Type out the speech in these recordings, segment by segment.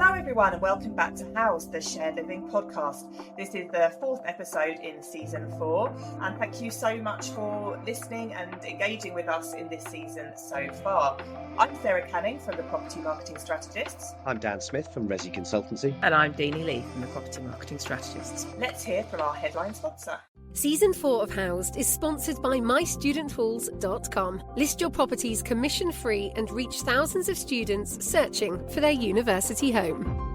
Hello everyone and welcome back to House, the Shared Living podcast. This is the fourth episode in season 4 and thank you so much for listening and engaging with us in this season so far. I'm Sarah Canning from the Property Marketing Strategists. I'm Dan Smith from RESI Consultancy. And I'm Deenie Lee from the Property Marketing Strategists. Let's hear from our headline sponsor. Season 4 of Housed is sponsored by mystudenthalls.com. List your properties commission-free and reach thousands of students searching for their university home.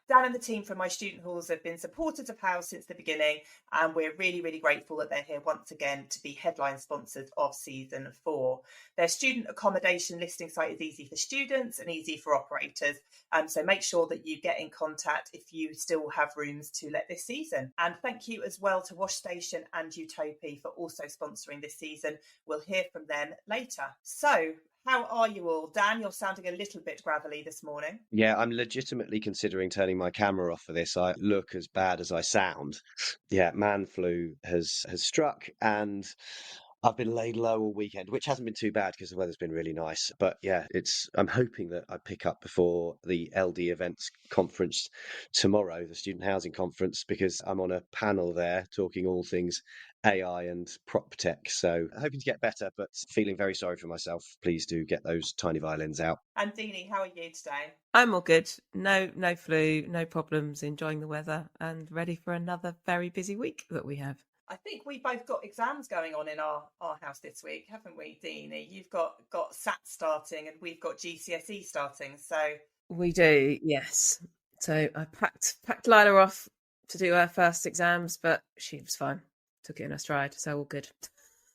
Dan and the team from My Student Halls have been supporters of House since the beginning, and we're really, really grateful that they're here once again to be headline sponsors of season 4. Their student accommodation listing site is easy for students and easy for operators, so make sure that you get in contact if you still have rooms to let this season. And thank you as well to Wash Station and Utopia for also sponsoring this season. We'll hear from them later. So, how are you all? Dan, you're sounding a little bit gravelly this morning. Yeah, I'm legitimately considering turning my camera off for this. I look as bad as I sound. Yeah, man flu has struck and I've been laid low all weekend, which hasn't been too bad because the weather's been really nice. But yeah, I'm hoping that I pick up before the LD Events conference tomorrow, the Student Housing Conference, because I'm on a panel there talking all things AI and prop tech. So hoping to get better, but feeling very sorry for myself. Please do get those tiny violins out. And Deenie, how are you today? I'm all good. No flu, no problems, enjoying the weather and ready for another very busy week that we have. I think we both got exams going on in our house this week, haven't we, Deenie? You've got SAT starting and we've got GCSE starting. So we do, yes. So I packed Lila off to do her first exams, but she was fine. Took it in her stride, so all good.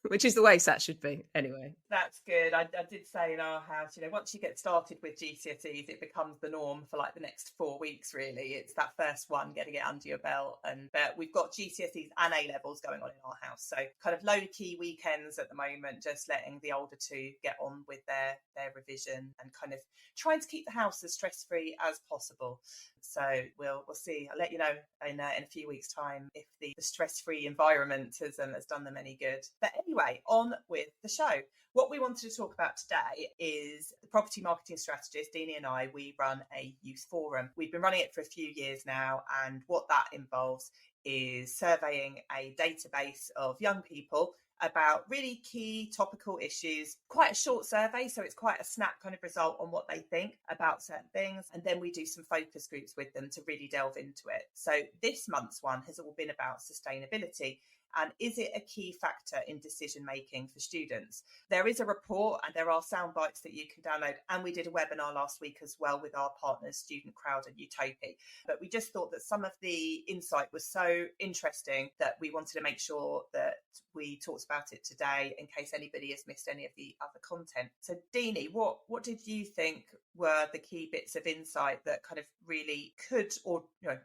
Which is the way SAT should be, anyway. That's good. I did say in our house, once you get started with GCSEs, it becomes the norm for like the next 4 weeks, really. It's that first one, getting it under your belt. And we've got GCSEs and A-levels going on in our house. So kind of low-key weekends at the moment, just letting the older two get on with their revision and kind of trying to keep the house as stress-free as possible. So we'll see. I'll let you know in a few weeks' time if the stress-free environment has done them any good. But anyway, on with the show. What we wanted to talk about today is the Property Marketing Strategist, Deenie and I, we run a youth forum. We've been running it for a few years now, and what that involves is surveying a database of young people about really key topical issues. Quite a short survey, so it's quite a snap kind of result on what they think about certain things. And then we do some focus groups with them to really delve into it. So this month's one has all been about sustainability. And is it a key factor in decision making for students? There is a report and there are sound bites that you can download. And we did a webinar last week as well with our partners, Student Crowd and Utopia. But we just thought that some of the insight was so interesting that we wanted to make sure that we talked about it today in case anybody has missed any of the other content. So Deenie, what did you think were the key bits of insight that kind of really could or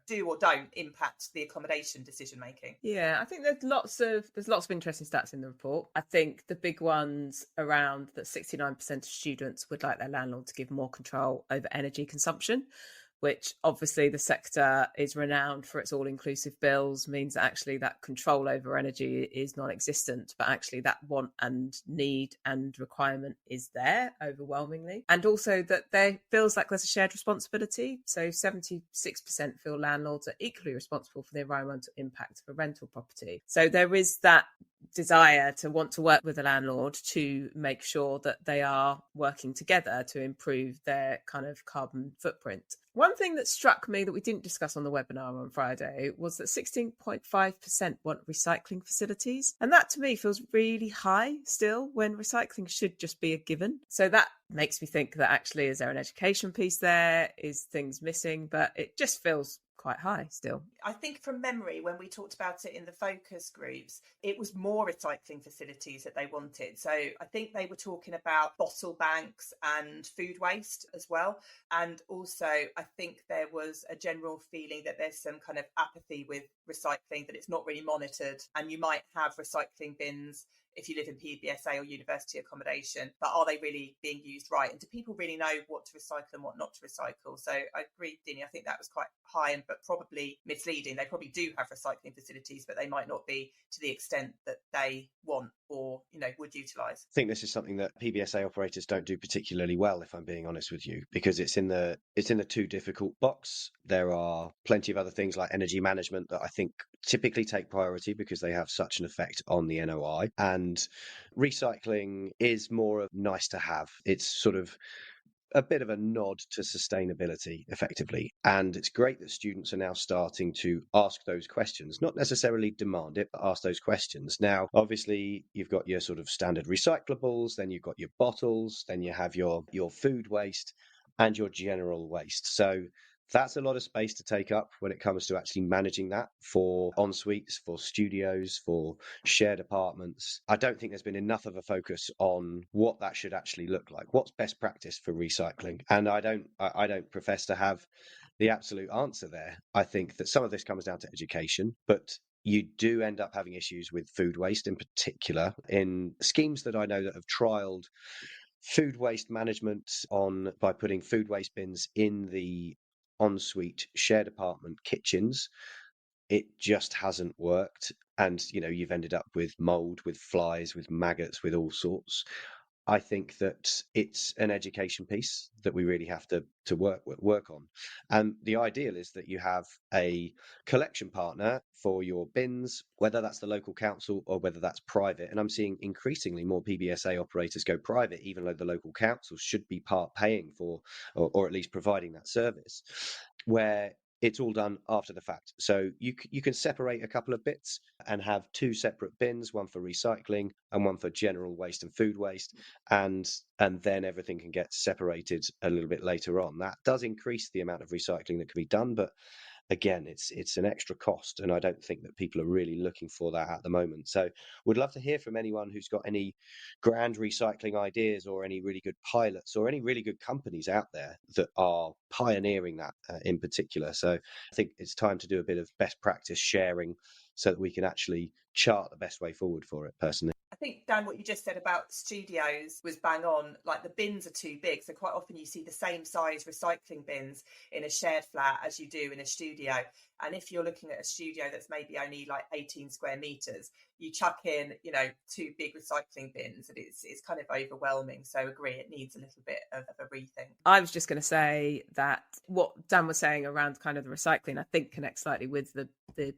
do or don't impact the accommodation decision making? Yeah, I think there's lots of interesting stats in the report. I think the big ones around that 69% of students would like their landlord to give more control over energy consumption, which obviously the sector is renowned for its all-inclusive bills, means that actually that control over energy is non-existent, but actually that want and need and requirement is there overwhelmingly. And also that there feels like there's a shared responsibility. So 76% feel landlords are equally responsible for the environmental impact of a rental property. So there is that desire to want to work with a landlord to make sure that they are working together to improve their kind of carbon footprint. One thing that struck me that we didn't discuss on the webinar on Friday was that 16.5% want recycling facilities. And that to me feels really high still, when recycling should just be a given. So that makes me think that actually, is there an education piece there? Is things missing? But it just feels quite high still. I think from memory, when we talked about it in the focus groups, it was more recycling facilities that they wanted. So I think they were talking about bottle banks and food waste as well. And also, I think there was a general feeling that there's some kind of apathy with recycling, that it's not really monitored. And you might have recycling bins if you live in PBSA or university accommodation, but are they really being used right? And do people really know what to recycle and what not to recycle? So I agree, Deenie, I think that was quite high, but probably misleading. They probably do have recycling facilities, but they might not be to the extent that they want or, would utilise. I think this is something that PBSA operators don't do particularly well, if I'm being honest with you, because it's in the too difficult box. There are plenty of other things like energy management that I think typically take priority because they have such an effect on the NOI. And recycling is more of nice to have. It's sort of a bit of a nod to sustainability, effectively. And it's great that students are now starting to ask those questions, not necessarily demand it, but ask those questions. Now, obviously, you've got your sort of standard recyclables, then you've got your bottles, then you have your food waste and your general waste. So that's a lot of space to take up when it comes to actually managing that for en-suites, for studios, for shared apartments. I don't think there's been enough of a focus on what that should actually look like. What's best practice for recycling? And I don't profess to have the absolute answer there. I think that some of this comes down to education, but you do end up having issues with food waste in particular in schemes that I know that have trialled food waste management by putting food waste bins in the ensuite shared apartment kitchens. It just hasn't worked, and you've ended up with mold, with flies, with maggots, with all sorts. I think that it's an education piece that we really have to work on. And the ideal is that you have a collection partner for your bins, whether that's the local council or whether that's private. And I'm seeing increasingly more PBSA operators go private, even though the local council should be part paying for, or at least providing that service, where it's all done after the fact. So you can separate a couple of bits and have two separate bins, one for recycling and one for general waste and food waste, and then everything can get separated a little bit later on. That does increase the amount of recycling that can be done, but again, it's an extra cost, and I don't think that people are really looking for that at the moment. So would love to hear from anyone who's got any grand recycling ideas or any really good pilots or any really good companies out there that are pioneering that in particular. So I think it's time to do a bit of best practice sharing so that we can actually chart the best way forward for it, personally. I think, Dan, what you just said about studios was bang on. Like, the bins are too big, so quite often you see the same size recycling bins in a shared flat as you do in a studio. And if you're looking at a studio that's maybe only like 18 square meters, you chuck in, two big recycling bins, and it's kind of overwhelming. So I agree, it needs a little bit of a rethink. I was just going to say that what Dan was saying around kind of the recycling, I think connects slightly with the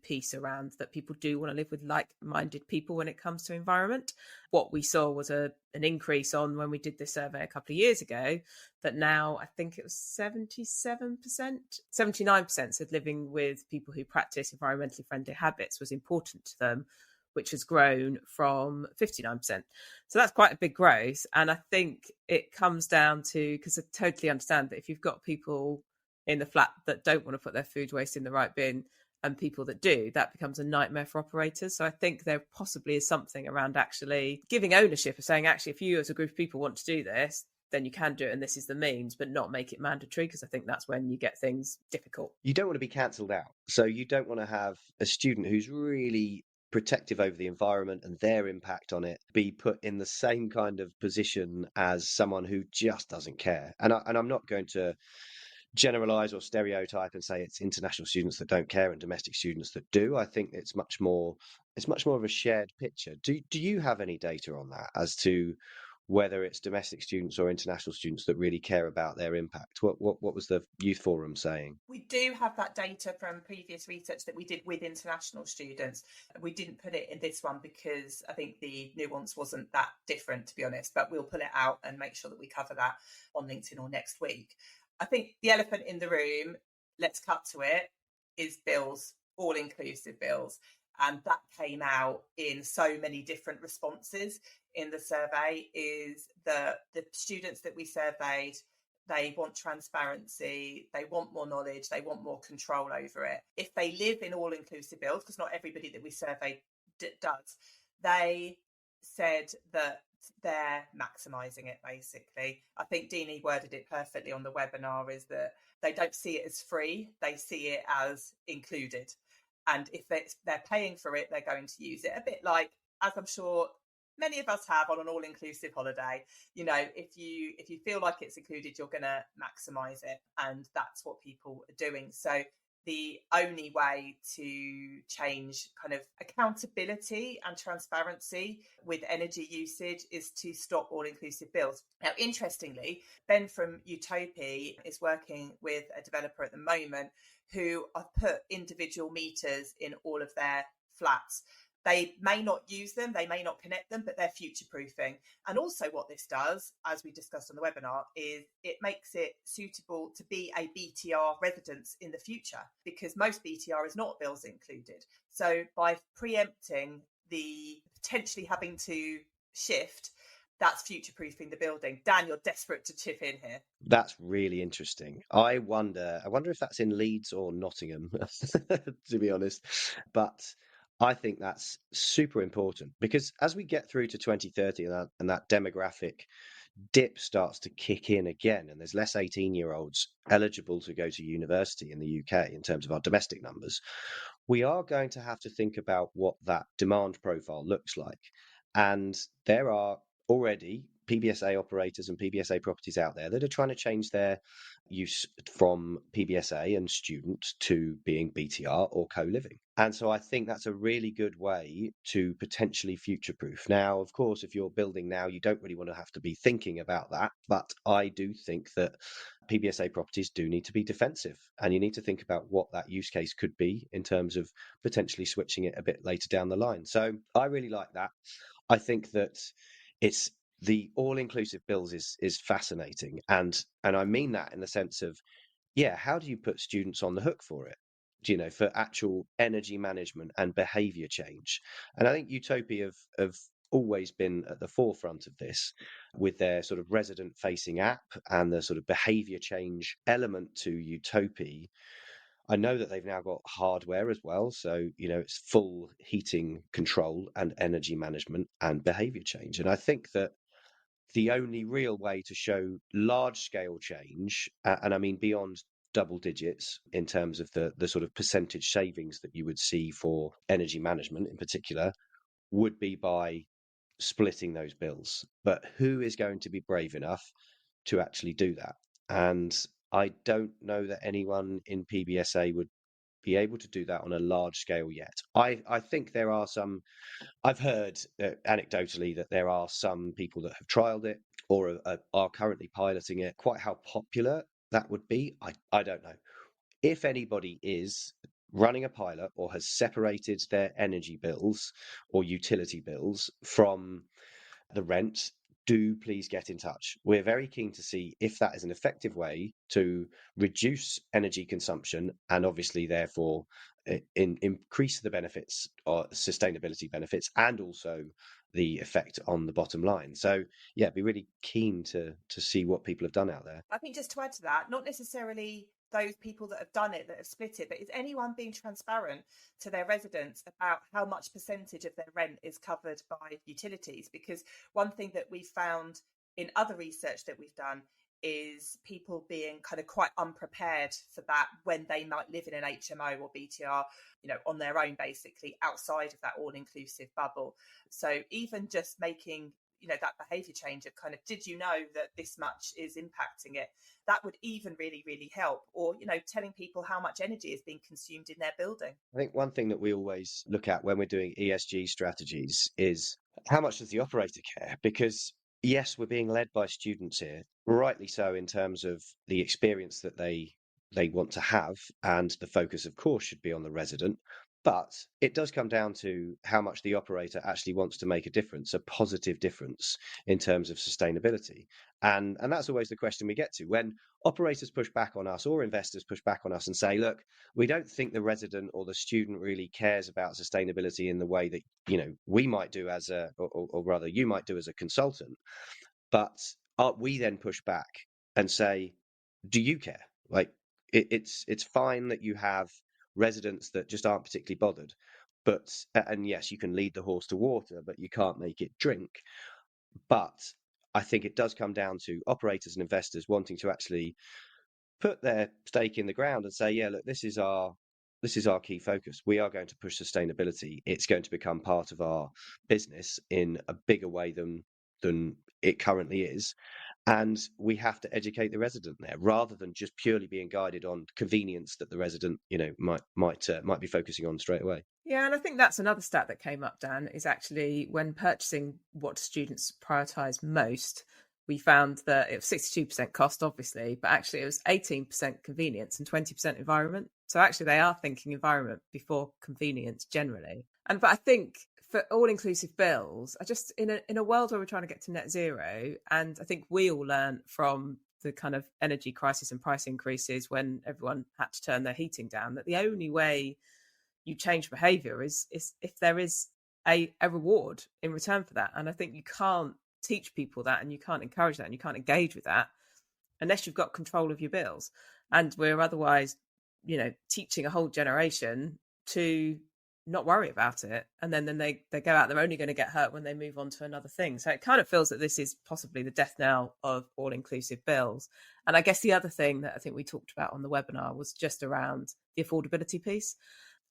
piece around that people do want to live with like-minded people when it comes to environment. What we saw was an increase on when we did this survey a couple of years ago, that now I think it was 79% said living with people who practice environmentally friendly habits was important to them, which has grown from 59%. So that's quite a big growth. And I think it comes down to, because I totally understand that if you've got people in the flat that don't want to put their food waste in the right bin and people that do, that becomes a nightmare for operators. So I think there possibly is something around actually giving ownership of saying, actually, if you as a group of people want to do this, then you can do it and this is the means, but not make it mandatory, because I think that's when you get things difficult. You don't want to be cancelled out. So you don't want to have a student who's really protective over the environment and their impact on it be put in the same kind of position as someone who just doesn't care. And I'm not going to generalize or stereotype and say it's international students that don't care and domestic students that do. I think it's much more of a shared picture. Do you have any data on that as to whether it's domestic students or international students that really care about their impact? What was the Youth Forum saying? We do have that data from previous research that we did with international students. We didn't put it in this one because I think the nuance wasn't that different, to be honest, but we'll pull it out and make sure that we cover that on LinkedIn or next week. I think the elephant in the room, let's cut to it, is bills, all-inclusive bills. And that came out in so many different responses in the survey. Is the students that we surveyed, they want transparency, they want more knowledge, they want more control over it. If they live in all-inclusive bills, because not everybody that we surveyed does, they said that they're maximising it, basically. I think Deenie worded it perfectly on the webinar, is that they don't see it as free, they see it as included. And if they're paying for it, they're going to use it. A bit like, as I'm sure many of us have on an all-inclusive holiday. If you feel like it's included, you're going to maximize it, and that's what people are doing. So the only way to change kind of accountability and transparency with energy usage is to stop all-inclusive bills. Now, interestingly, Ben from Utopia is working with a developer at the moment who have put individual meters in all of their flats. They may not use them, they may not connect them, but they're future-proofing. And also what this does, as we discussed on the webinar, is it makes it suitable to be a BTR residence in the future, because most BTR is not bills included. So by preempting the potentially having to shift, that's future-proofing the building. Dan, you're desperate to chip in here. That's really interesting. I wonder if that's in Leeds or Nottingham, to be honest. But I think that's super important, because as we get through to 2030 and that demographic dip starts to kick in again, and there's less 18-year-olds eligible to go to university in the UK in terms of our domestic numbers, we are going to have to think about what that demand profile looks like. And there are already PBSA operators and PBSA properties out there that are trying to change their use from PBSA and student to being BTR or co-living. And so I think that's a really good way to potentially future-proof. Now, of course, if you're building now, you don't really want to have to be thinking about that. But I do think that PBSA properties do need to be defensive, and you need to think about what that use case could be in terms of potentially switching it a bit later down the line. So I really like that. I think that it's the all-inclusive bills is fascinating, and I mean that in the sense of, yeah, how do you put students on the hook for it? For actual energy management and behaviour change? And I think Utopia have always been at the forefront of this with their sort of resident-facing app and the sort of behaviour change element to Utopia. I know that they've now got hardware as well. So, it's full heating control and energy management and behavior change. And I think that the only real way to show large scale change, and I mean beyond double digits in terms of the sort of percentage savings that you would see for energy management in particular, would be by splitting those bills. But who is going to be brave enough to actually do that? And I don't know that anyone in PBSA would be able to do that on a large scale yet. I think there are some, I've heard anecdotally that there are some people that have trialed it or are currently piloting it. Quite how popular that would be, I don't know. If anybody is running a pilot or has separated their energy bills or utility bills from the rent, do please get in touch. We're very keen to see if that is an effective way to reduce energy consumption and obviously therefore increase the benefits or sustainability benefits and also the effect on the bottom line. So yeah, be really keen to see what people have done out there. I think just to add to that, not necessarily those people that have done it, that have split it, but is anyone being transparent to their residents about how much percentage of their rent is covered by utilities? Because one thing that we've found in other research that we've done is people being kind of quite unprepared for that when they might live in an HMO or BTR, on their own, basically outside of that all-inclusive bubble. So even just making that behavior change of kind of, did you know that this much is impacting it? That would even really, really help. Or, telling people how much energy is being consumed in their building. I think one thing that we always look at when we're doing ESG strategies is how much does the operator care? Because yes, we're being led by students here, rightly so, in terms of the experience that they want to have, and the focus, of course, should be on the resident. But it does come down to how much the operator actually wants to make a difference, a positive difference in terms of sustainability. And that's always the question we get to when operators push back on us or investors push back on us and say, look, we don't think the resident or the student really cares about sustainability in the way that, we might do as or rather you might do as a consultant. But we then push back and say, do you care? Like, it's fine that you have residents that just aren't particularly bothered, and yes, you can lead the horse to water, but you can't make it drink. But I think it does come down to operators and investors wanting to actually put their stake in the ground and say, yeah, look, this is our this is our key focus. We are going to push sustainability. It's going to become part of our business in a bigger way than it currently is. And we have to educate the resident there rather than just purely being guided on convenience that the resident, might be focusing on straight away. Yeah, and I think that's another stat that came up, Dan, is actually when purchasing what students prioritise most, we found that it was 62% cost, obviously, but actually it was 18% convenience and 20% environment. So actually they are thinking environment before convenience generally. But I think for all-inclusive bills, I just in a world where we're trying to get to net zero, and I think we all learned from the kind of energy crisis and price increases when everyone had to turn their heating down, that the only way you change behaviour is if there is a reward in return for that. And I think you can't teach people that, and you can't encourage that, and you can't engage with that unless you've got control of your bills. And we're otherwise, teaching a whole generation to not worry about it, and then they go out, they're only going to get hurt when they move on to another thing. So it kind of feels that this is possibly the death knell of all-inclusive bills. And I guess the other thing that I think we talked about on the webinar was just around the affordability piece.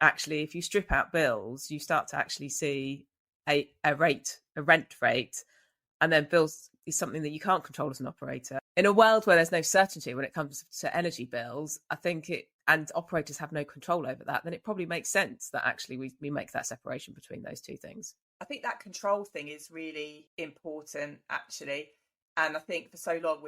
Actually, if you strip out bills, you start to actually see a rent rate, and then bills is something that you can't control as an operator. In a world where there's no certainty when it comes to energy bills, I think and operators have no control over that, then it probably makes sense that actually we make that separation between those two things. I think that control thing is really important, actually. And I think for so long,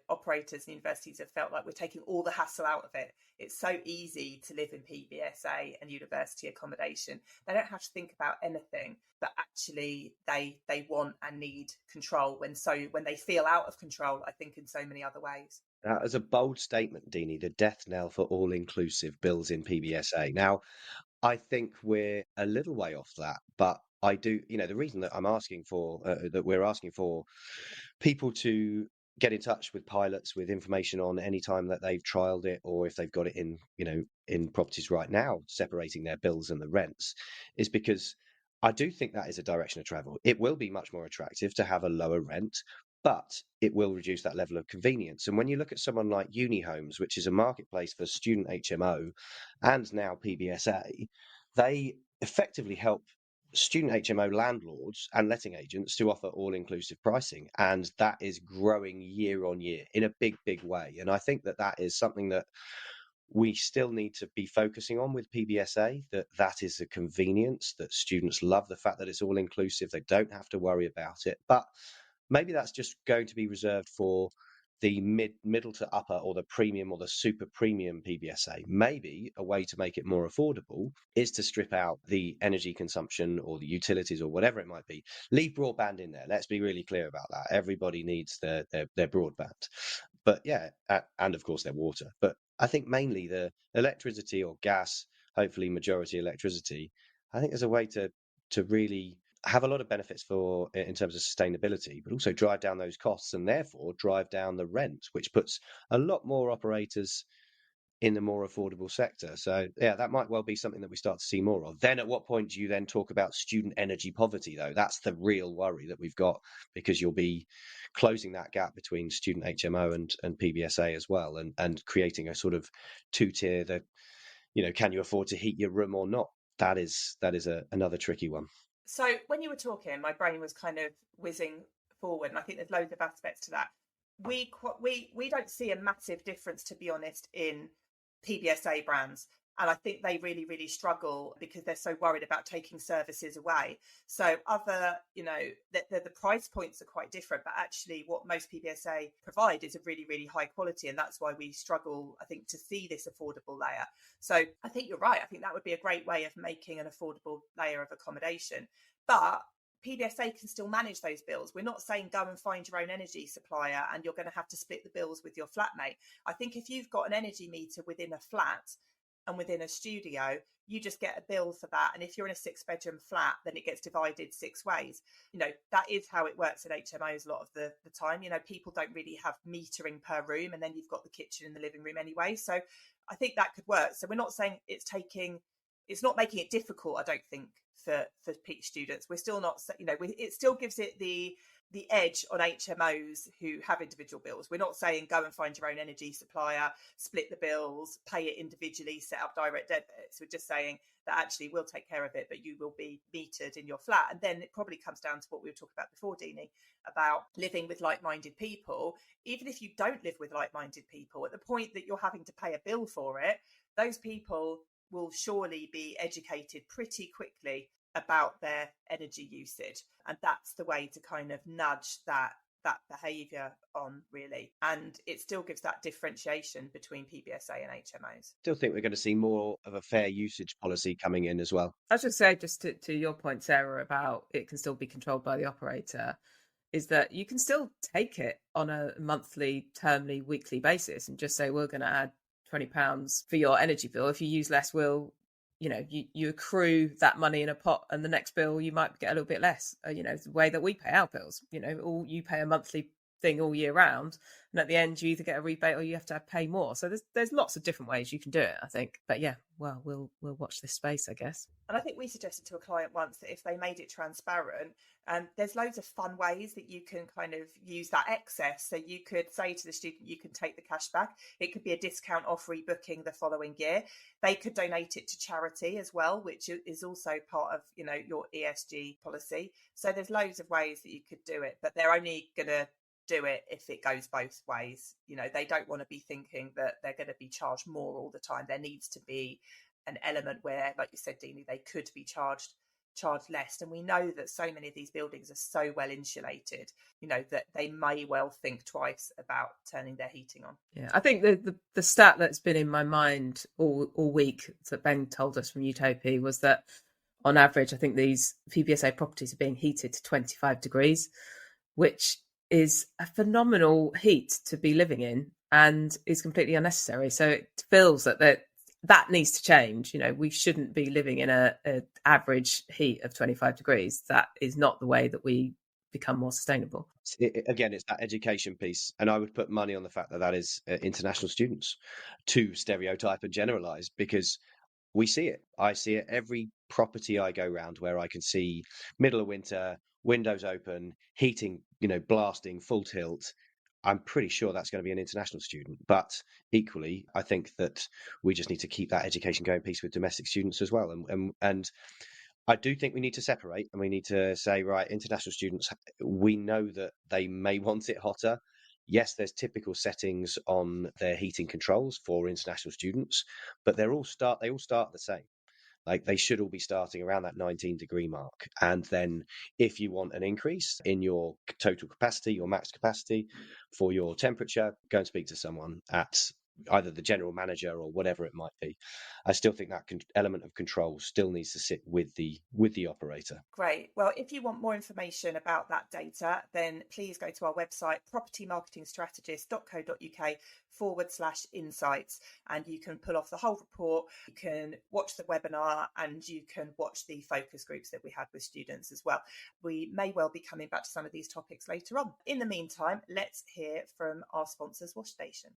operators and universities have felt like we're taking all the hassle out of it. It's so easy to live in PBSA and university accommodation. They don't have to think about anything, but actually they want and need control when they feel out of control, I think, in so many other ways. That is a bold statement, Deenie, the death knell for all-inclusive bills in PBSA. Now, I think we're a little way off that, but I do, the reason that I'm asking for, that we're asking for people to get in touch with pilots with information on any time that they've trialed it, or if they've got it in properties right now, separating their bills and the rents, is because I do think that is a direction of travel. It will be much more attractive to have a lower rent, but it will reduce that level of convenience. And when you look at someone like Uni Homes, which is a marketplace for student HMO and now PBSA, they effectively help student HMO landlords and letting agents to offer all-inclusive pricing, and that is growing year on year in a big way. And I think that is something that we still need to be focusing on with PBSA, that is a convenience, that students love the fact that it's all-inclusive, they don't have to worry about it. But maybe that's just going to be reserved for the middle to upper, or the premium or the super premium PBSA. Maybe a way to make it more affordable is to strip out the energy consumption or the utilities or whatever it might be. Leave broadband in there. Let's be really clear about that. Everybody needs their broadband. But yeah, and of course their water. But I think mainly the electricity or gas, hopefully majority electricity, I think there's a way to really have a lot of benefits in terms of sustainability, but also drive down those costs and therefore drive down the rent, which puts a lot more operators in the more affordable sector. So yeah, that might well be something that we start to see more of. Then at what point do you then talk about student energy poverty, though? That's the real worry that we've got, because you'll be closing that gap between student HMO and PBSA as well, and creating a sort of two-tier that, can you afford to heat your room or not? That is another tricky one. So when you were talking, my brain was kind of whizzing forward, and I think there's loads of aspects to that. We don't see a massive difference, to be honest, in PBSA brands. And I think they really, really struggle because they're so worried about taking services away. So the price points are quite different, but actually what most PBSA provide is a really, really high quality. And that's why we struggle, I think, to see this affordable layer. So I think you're right. I think that would be a great way of making an affordable layer of accommodation. But PBSA can still manage those bills. We're not saying go and find your own energy supplier and you're going to have to split the bills with your flatmate. I think if you've got an energy meter within a flat and within a studio, you just get a bill for that. And if you're in a 6-bedroom flat, then it gets divided 6 ways. That is how it works at HMOs a lot of the time. People don't really have metering per room, and then you've got the kitchen and the living room anyway. So I think that could work. So we're not saying it's not making it difficult, I don't think, for PEAK students. We're still not, it still gives it the the edge on HMOs who have individual bills. We're not saying go and find your own energy supplier, split the bills, pay it individually, set up direct debits. We're just saying that actually we'll take care of it, but you will be metered in your flat. And then it probably comes down to what we were talking about before, Deenie, about living with like-minded people. Even if you don't live with like-minded people, at the point that you're having to pay a bill for it, those people will surely be educated pretty quickly about their energy usage. And that's the way to kind of nudge that behaviour on, really. And it still gives that differentiation between PBSA and HMOs. Still think we're going to see more of a fair usage policy coming in as well. I should say, just to your point, Sarah, about it can still be controlled by the operator, is that you can still take it on a monthly, termly, weekly basis and just say, we're going to add £20 for your energy bill. If you use less, you accrue that money in a pot, and the next bill you might get a little bit less. The way that we pay our bills, you pay a monthly thing all year round, and at the end you either get a rebate or you have to pay more. So there's lots of different ways you can do it, I think. But yeah, well, we'll watch this space, I guess. And I think we suggested to a client once that if they made it transparent, there's loads of fun ways that you can kind of use that excess. So you could say to the student, you can take the cash back. It could be a discount off rebooking the following year. They could donate it to charity as well, which is also part of, your ESG policy. So there's loads of ways that you could do it, but they're only going to do it if it goes both ways. They don't want to be thinking that they're going to be charged more all the time. There needs to be an element where, like you said, Deanie, they could be charged less. And we know that so many of these buildings are so well insulated, that they may well think twice about turning their heating on. Yeah, I think the stat that's been in my mind all week that Ben told us from Utopia was that on average, I think these PBSA properties are being heated to 25 degrees, which is a phenomenal heat to be living in and is completely unnecessary. So it feels that needs to change. We shouldn't be living in a average heat of 25 degrees. That is not the way that we become more sustainable. Again, it's that education piece. And I would put money on the fact that is international students, to stereotype and generalize, because we see it. I see it every property I go round where I can see middle of winter, windows open, heating, blasting full tilt. I'm pretty sure that's going to be an international student. But equally, I think that we just need to keep that education going piece with domestic students as well. And I do think we need to separate, and we need to say, right, international students, we know that they may want it hotter. Yes, there's typical settings on their heating controls for international students, but they all start the same. Like, they should all be starting around that 19-degree mark. And then if you want an increase in your total capacity, your max capacity for your temperature, go and speak to someone at either the general manager or whatever it might be. I still think that element of control still needs to sit with the operator. Great. Well, if you want more information about that data, then please go to our website, propertymarketingstrategist.co.uk/insights, and you can pull off the whole report. You can watch the webinar, and you can watch the focus groups that we had with students as well. We may well be coming back to some of these topics later on. In the meantime, let's hear from our sponsors, Wash Station.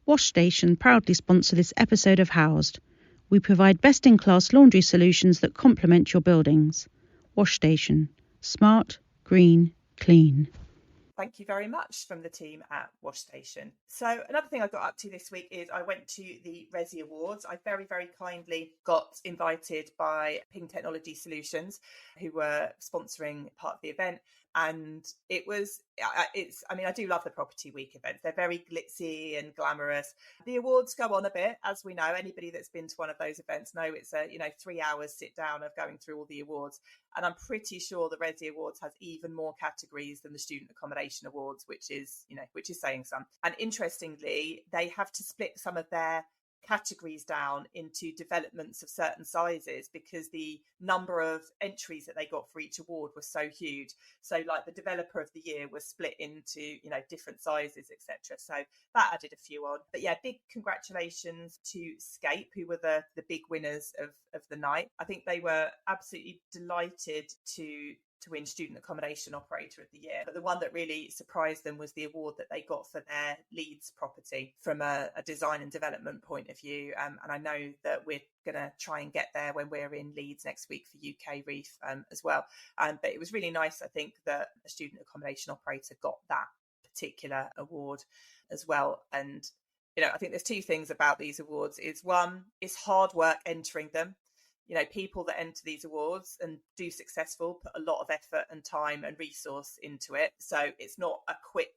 Wash Station proudly sponsor this episode of Housed. We provide best-in-class laundry solutions that complement your buildings. Wash Station. Smart, green, clean. Thank you very much from the team at Wash Station. So another thing I got up to this week is I went to the RESI Awards. I very, very kindly got invited by Ping Technology Solutions, who were sponsoring part of the event. And I do love the Property Week events. They're very glitzy and glamorous. The awards go on a bit, as we know. Anybody that's been to one of those events know it's a 3 hours sit down of going through all the awards. And I'm pretty sure the RESI Awards has even more categories than the Student Accommodation Awards, which is saying some. And interestingly, they have to split some of their categories down into developments of certain sizes because the number of entries that they got for each award was so huge. So like the developer of the year was split into different sizes, etc. So that added a few on. But yeah, big congratulations to Scape, who were the big winners of the night. I think they were absolutely delighted to to win Student Accommodation Operator of the Year. But the one that really surprised them was the award that they got for their Leeds property from a design and development point of view. And I know that we're going to try and get there when we're in Leeds next week for UK Reef as well. But it was really nice, I think, that a Student Accommodation Operator got that particular award as well. And I think there's two things about these awards. Is one, it's hard work entering them. People that enter these awards and do successful put a lot of effort and time and resource into it. So it's not a quick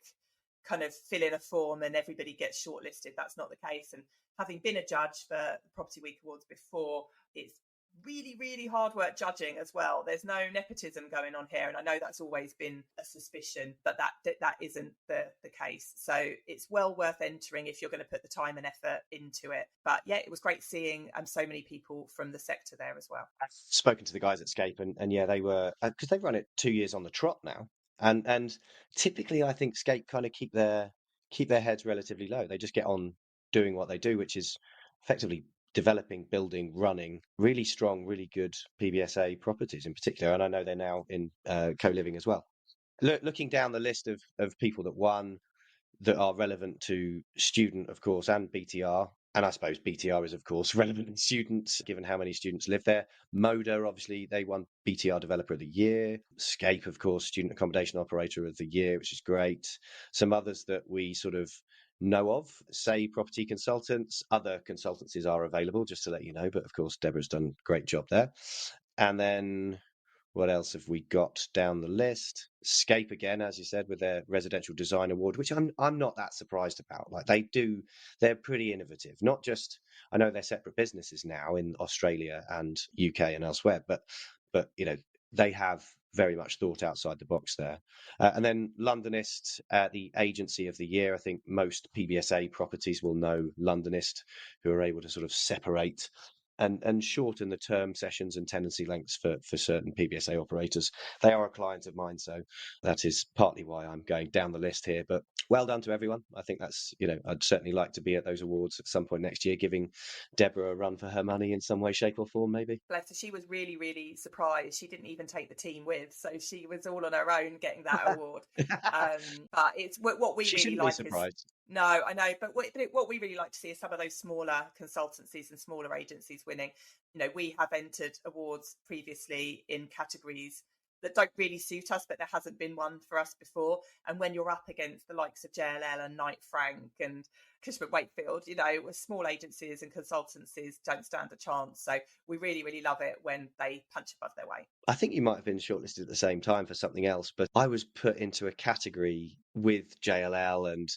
kind of fill in a form and everybody gets shortlisted. That's not the case. And having been a judge for the Property Week Awards before, it's really, really hard work judging as well. There's no nepotism going on here. And I know that's always been a suspicion, but that isn't the case. So it's well worth entering if you're going to put the time and effort into it. But yeah, it was great seeing so many people from the sector there as well. I've spoken to the guys at Scape and yeah, they were, because they've run it 2 years on the trot now. And typically I think Scape kind of keep their heads relatively low. They just get on doing what they do, which is effectively developing, building, running really strong, really good PBSA properties in particular. And I know they're now in co-living as well. Looking down the list of people that won that are relevant to student, of course, and BTR. And I suppose BTR is, of course, relevant to students, given how many students live there. Moda, obviously, they won BTR Developer of the Year. Scape, of course, Student Accommodation Operator of the Year, which is great. Some others that we sort of know of, say property consultants. Other consultancies are available, just to let you know. But of course, Deborah's done a great job there. And then what else have we got down the list? Scape again, as you said, with their Residential Design Award, which I'm not that surprised about. Like they're pretty innovative. Not just, I know they're separate businesses now in Australia and UK and elsewhere, but they have very much thought outside the box there. And then Londonist, the Agency of the Year. I think most PBSA properties will know Londonist, who are able to sort of separate and shorten the term sessions and tenancy lengths for certain PBSA operators. They are a client of mine, so that is partly why I'm going down the list here. But well done to everyone. I think that's, I'd certainly like to be at those awards at some point next year, giving Deborah a run for her money in some way, shape or form, maybe. Bless her, she was really, really surprised. She didn't even take the team with, so she was all on her own getting that award. But it's what we She really shouldn't like be surprised. No, I know, but what we really like to see is some of those smaller consultancies and smaller agencies winning. We have entered awards previously in categories that don't really suit us, but there hasn't been one for us before. And when you're up against the likes of JLL and Knight Frank and Cushman Wakefield, small agencies and consultancies don't stand a chance. So we really, really love it when they punch above their weight. I think you might have been shortlisted at the same time for something else, but I was put into a category with JLL and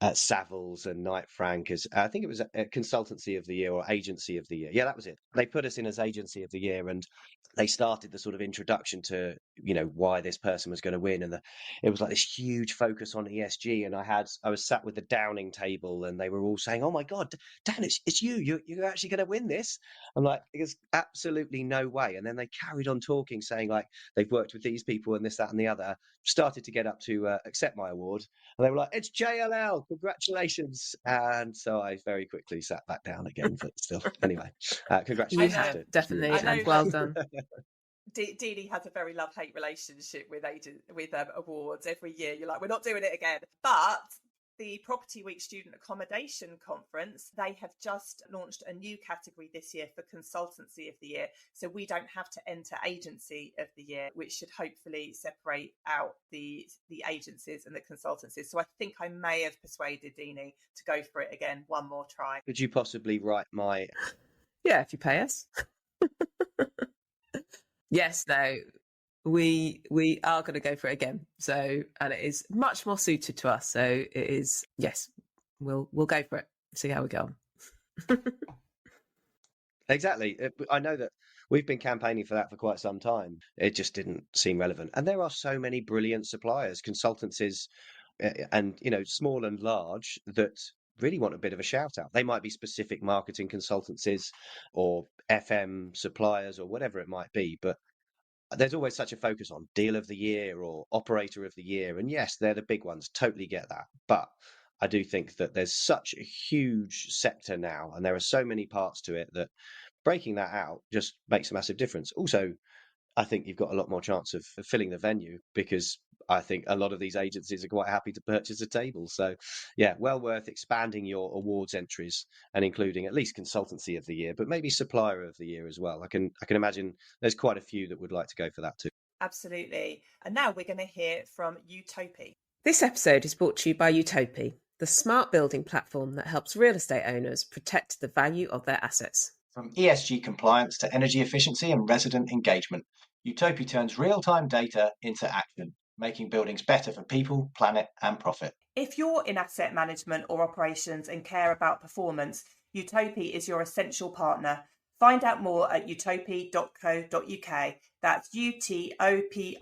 Savills and Knight Frank as, I think it was a Consultancy of the Year or Agency of the Year. Yeah, that was it. They put us in as Agency of the Year, and they started the sort of introduction to, why this person was going to win. And it was like this huge focus on ESG. And I was sat with the Downing table and they were all saying, "Oh my God, Dan, it's you. You're actually going to win this." I'm like, there's absolutely no way. And then they carried on talking, saying like they've worked with these people and this, that and the other, started to get up to accept my award. And they were like, "It's JLL, congratulations." And so I very quickly sat back down again, but still, anyway, congratulations. Definitely, I know and well done. Deenie has a very love-hate relationship with awards. Every year you're like, we're not doing it again. But the Property Week Student Accommodation Conference, they have just launched a new category this year for Consultancy of the Year. So we don't have to enter Agency of the Year, which should hopefully separate out the agencies and the consultancies. So I think I may have persuaded Deenie to go for it again one more try. Could you possibly write my... Yeah, if you pay us. Yes, no, we are going to go for it again. So, and it is much more suited to us. So it is, yes, we'll go for it. See how we go on. Exactly. I know that we've been campaigning for that for quite some time. It just didn't seem relevant. And there are so many brilliant suppliers, consultancies, and, small and large, that really want a bit of a shout out. They might be specific marketing consultancies or FM suppliers or whatever it might be, but there's always such a focus on Deal of the Year or Operator of the Year. And yes, they're the big ones. Totally get that. But I do think that there's such a huge sector now, and there are so many parts to it that breaking that out just makes a massive difference. Also, I think you've got a lot more chance of filling the venue, because I think a lot of these agencies are quite happy to purchase a table. So, yeah, well worth expanding your awards entries and including at least consultancy of the year, but maybe supplier of the year as well. I can imagine there's quite a few that would like to go for that too. Absolutely. And now we're going to hear from Utopia. This episode is brought to you by Utopia, the smart building platform that helps real estate owners protect the value of their assets. From ESG compliance to energy efficiency and resident engagement, Utopia turns real-time data into action, making buildings better for people, planet and profit. If you're in asset management or operations and care about performance, Utopia is your essential partner. Find out more at utopia.co.uk. That's utopi.co.uk.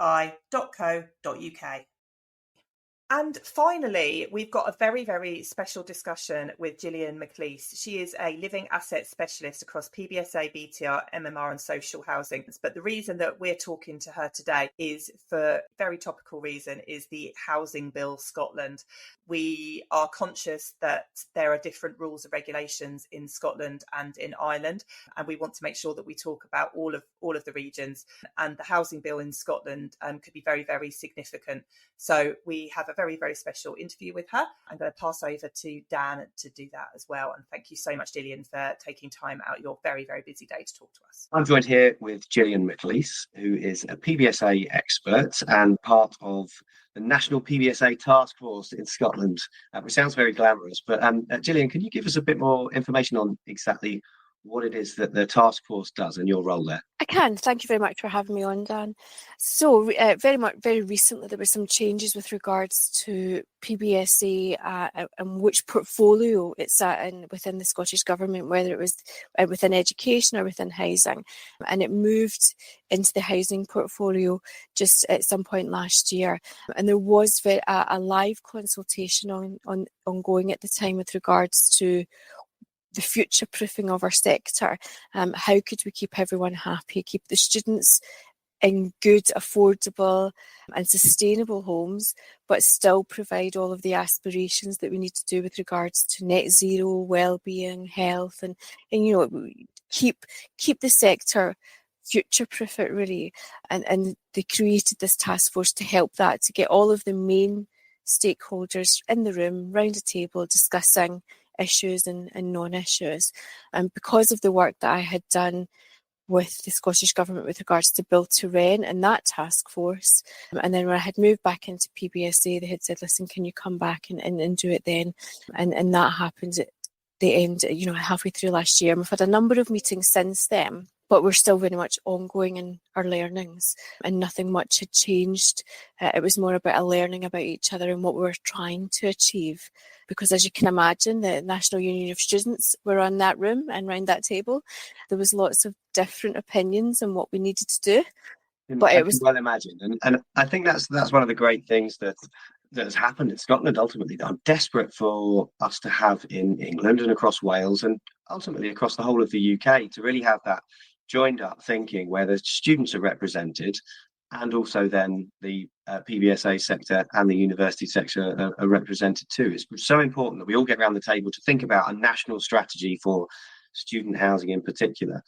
And finally, we've got a very, very special discussion with Gillian Mclees. She is a living asset specialist across PBSA, BTR, MMR and social housing. But the reason that we're talking to her today is for a very topical reason, is the Housing Bill Scotland. We are conscious that there are different rules and regulations in Scotland and in Ireland, and we want to make sure that we talk about all of the regions. And the Housing Bill in Scotland could be very, very significant. So we have a very, very special interview with her. I'm going to pass over to Dan to do that as well. And thank you so much, Gillian, for taking time out your very, very busy day to talk to us. I'm joined here with Gillian Mclees, who is a PBSA expert and part of the National PBSA Task Force in Scotland, which sounds very glamorous. But Gillian, can you give us a bit more information on exactly what it is that the task force does and your role there? I can. Thank you very much for having me on, Dan. So very recently there were some changes with regards to PBSA and which portfolio it's at within the Scottish Government, whether it was within education or within housing. And it moved into the housing portfolio just at some point last year. And there was a live consultation ongoing at the time with regards to the future proofing of our sector. How could we keep everyone happy, keep the students in good, affordable and sustainable homes, but still provide all of the aspirations that we need to do with regards to net zero, well-being, health, and keep the sector future-proof it really. And they created this task force to help that, to get all of the main stakeholders in the room, round a table, discussing issues and non-issues. And because of the work that I had done with the Scottish Government with regards to build to rent and that task force, and then when I had moved back into PBSA, they had said, listen, can you come back and do it then? And that happened at the end, halfway through last year. And we've had a number of meetings since then, but we're still very much ongoing in our learnings, and nothing much had changed. It was more about a learning about each other and what we were trying to achieve. Because as you can imagine, the National Union of Students were on that room and round that table. There was lots of different opinions on what we needed to do. But it was well imagined. And I think that's one of the great things that has happened in Scotland ultimately, that I'm desperate for us to have in England and across Wales and ultimately across the whole of the UK, to really have that joined up thinking where the students are represented, and also then the PBSA sector and the university sector are represented too. It's so important that we all get around the table to think about a national strategy for student housing in particular.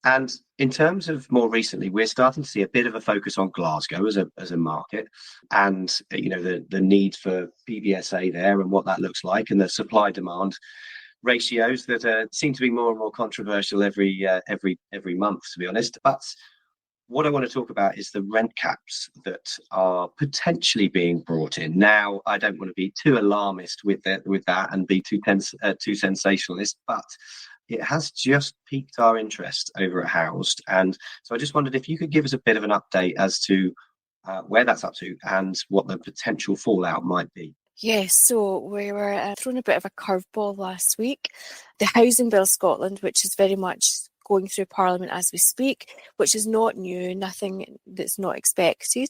And in terms of more recently, we're starting to see a bit of a focus on Glasgow as a market, and the need for PBSA there and what that looks like, and the supply demand ratios that seem to be more and more controversial every month, to be honest. But what I want to talk about is the rent caps that are potentially being brought in. Now, I don't want to be too alarmist with that and be too sensationalist, but it has just piqued our interest over at Housed. And so I just wondered if you could give us a bit of an update as to where that's up to and what the potential fallout might be. Yes, so we were thrown a bit of a curveball last week. The Housing Bill Scotland, which is very much going through Parliament as we speak, which is not new, nothing that's not expected,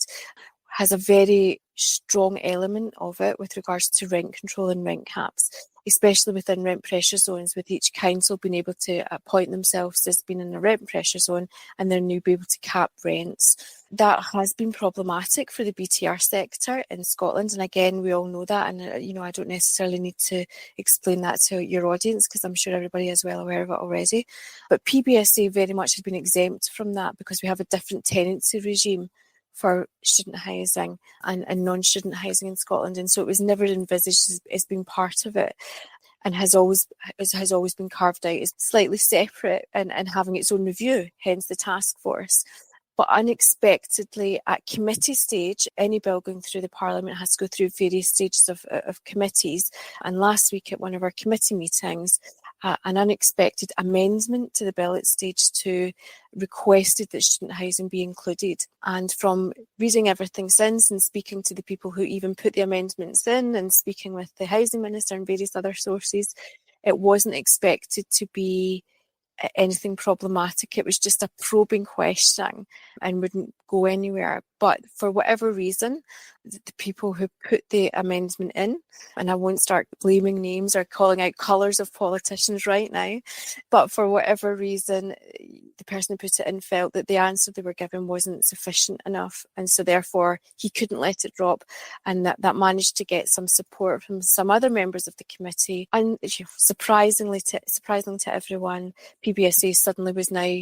has a very strong element of it with regards to rent control and rent caps, especially within rent pressure zones, with each council being able to appoint themselves as being in a rent pressure zone and then now be able to cap rents. That has been problematic for the BTR sector in Scotland, and again, we all know that, and I don't necessarily need to explain that to your audience because I'm sure everybody is well aware of it already. But PBSA very much has been exempt from that because we have a different tenancy regime for student housing and non-student housing in Scotland, and so it was never envisaged as being part of it, and has always been carved out as slightly separate and having its own review, hence the task force. But unexpectedly, at committee stage, any bill going through the Parliament has to go through various stages of committees. And last week at one of our committee meetings, an unexpected amendment to the bill at stage 2 requested that student housing be included. And from reading everything since and speaking to the people who even put the amendments in and speaking with the Housing Minister and various other sources, it wasn't expected to be anything problematic. It was just a probing question and wouldn't go anywhere. But for whatever reason, the people who put the amendment in, and I won't start blaming names or calling out colours of politicians right now, but for whatever reason, the person who put it in felt that the answer they were given wasn't sufficient enough, and so therefore he couldn't let it drop, and that managed to get some support from some other members of the committee. And surprisingly to everyone, PBSA suddenly was now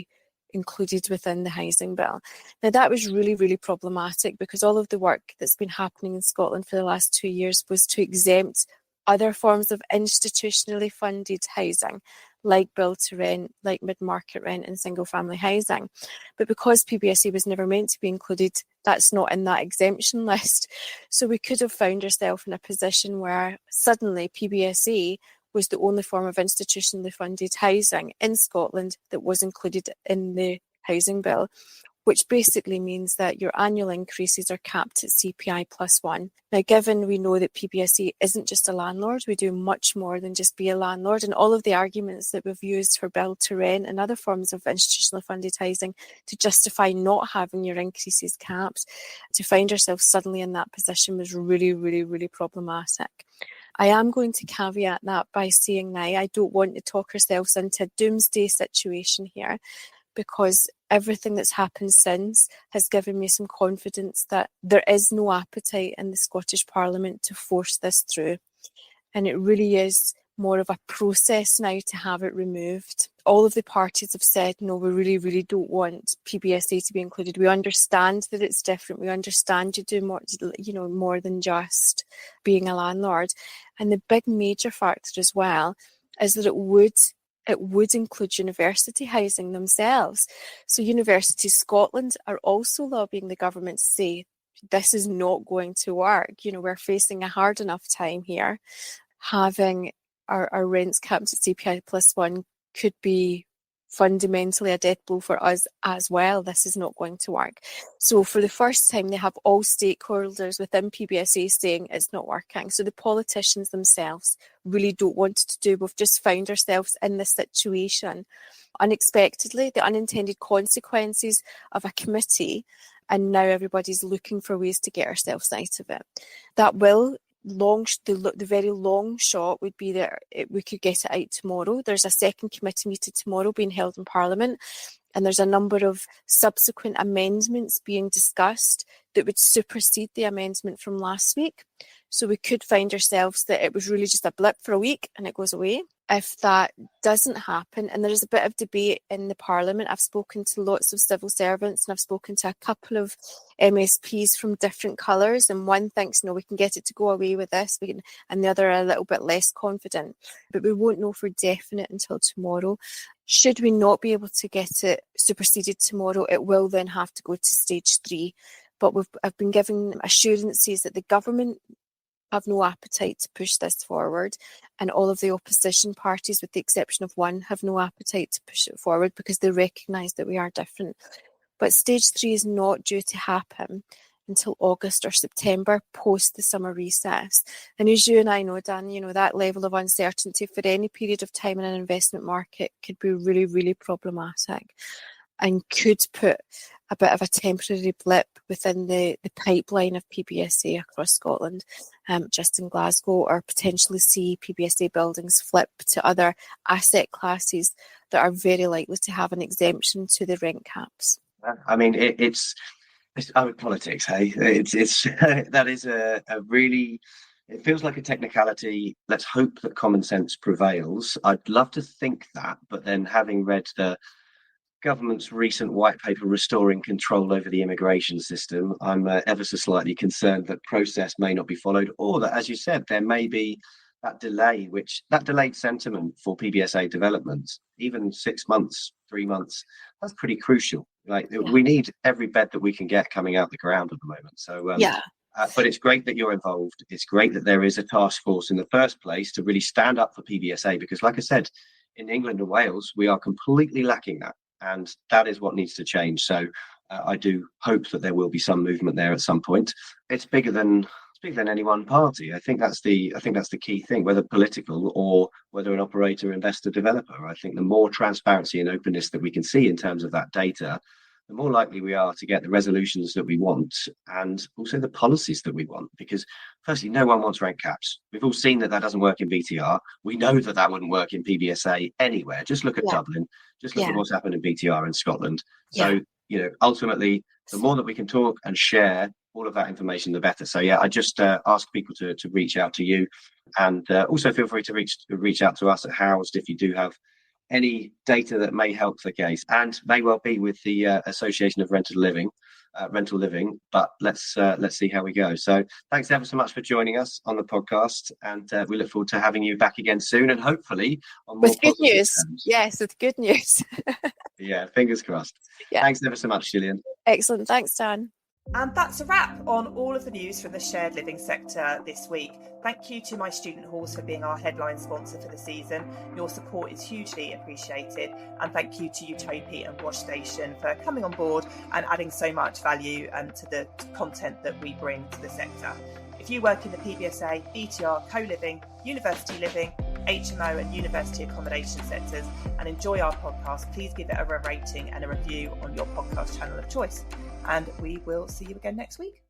included within the housing bill. Now that was really, really problematic because all of the work that's been happening in Scotland for the last 2 years was to exempt other forms of institutionally funded housing, like build to rent, like mid-market rent and single family housing. But because PBSA was never meant to be included, that's not in that exemption list. So we could have found ourselves in a position where suddenly PBSA was the only form of institutionally funded housing in Scotland that was included in the housing bill, which basically means that your annual increases are capped at CPI +1. Now, given we know that PBSA isn't just a landlord, we do much more than just be a landlord, and all of the arguments that we've used for build to rent and other forms of institutionally funded housing to justify not having your increases capped, to find ourselves suddenly in that position was really, really, really problematic. I am going to caveat that by saying now I don't want to talk ourselves into a doomsday situation here, because everything that's happened since has given me some confidence that there is no appetite in the Scottish Parliament to force this through. And it really is more of a process now to have it removed. All of the parties have said, no, we really, really don't want PBSA to be included. We understand that it's different. We understand you do more than just being a landlord. And the big major factor as well is that it would include university housing themselves. So Universities Scotland are also lobbying the government to say, this is not going to work. We're facing a hard enough time here. Having our rents capped at CPI +1 could be fundamentally a death blow for us as well. This is not going to work. So for the first time, they have all stakeholders within PBSA saying it's not working. So the politicians themselves really don't want to do. We've just found ourselves in this situation unexpectedly, the unintended consequences of a committee, and now everybody's looking for ways to get ourselves out of it. That will the very long shot would be that we could get it out tomorrow. There's a second committee meeting tomorrow being held in Parliament, and there's a number of subsequent amendments being discussed that would supersede the amendment from last week. So we could find ourselves that it was really just a blip for a week and it goes away. If that doesn't happen, and there's a bit of debate in the Parliament, I've spoken to lots of civil servants and I've spoken to a couple of MSPs from different colours, and one thinks, no, we can get it to go away with this, and the other are a little bit less confident. But we won't know for definite until tomorrow. Should we not be able to get it superseded tomorrow, it will then have to go to stage 3. But I've been given assurances that the government have no appetite to push this forward, and all of the opposition parties, with the exception of one, have no appetite to push it forward because they recognise that we are different. But stage 3 is not due to happen until August or September, post the summer recess. And as you and I know, Dan, that level of uncertainty for any period of time in an investment market could be really, really problematic, and could put a bit of a temporary blip within the pipeline of PBSA across Scotland, just in Glasgow, or potentially see PBSA buildings flip to other asset classes that are very likely to have an exemption to the rent caps. I mean, it's politics, hey? It's that is a really. It feels like a technicality. Let's hope that common sense prevails. I'd love to think that, but then having read the government's recent white paper restoring control over the immigration system, I'm ever so slightly concerned that process may not be followed, or that, as you said, there may be that delay, that delayed sentiment for PBSA developments, even 6 months, 3 months, that's pretty crucial. We need every bed that we can get coming out the ground at the moment. So but it's great that you're involved. It's great that there is a task force in the first place to really stand up for PBSA, because like I said, in England and Wales, we are completely lacking that. And that is what needs to change. So I do hope that there will be some movement there at some point. It's bigger than any one party. I think that's the key thing, whether political or whether an operator, investor, developer. I think the more transparency and openness that we can see in terms of that data, the more likely we are to get the resolutions that we want and also the policies that we want. Because firstly, no one wants rent caps. We've all seen that doesn't work in BTR. We know that wouldn't work in PBSA anywhere. Just look at Dublin. Just look at what's happened in BTR in Scotland. So, ultimately, the more that we can talk and share all of that information, the better. So, I just ask people to reach out to you, and also feel free to reach out to us at Housed if you do have any data that may help the case, and may well be with the Association of Rental Living. But let's see how we go. So thanks ever so much for joining us on the podcast, and we look forward to having you back again soon, and hopefully on more with good news. Terms. Yes, with good news. Fingers crossed. Thanks ever so much, Gillian. Excellent. Thanks, Dan. And that's a wrap on all of the news from the shared living sector this week. Thank you to my student halls for being our headline sponsor for the season. Your support is hugely appreciated. And thank you to Utopia and Wash Station for coming on board and adding so much value to the content that we bring to the sector. If you work in the PBSA, BTR, co-living, university living, HMO and university accommodation sectors and enjoy our podcast, please give it a rating and a review on your podcast channel of choice. And we will see you again next week.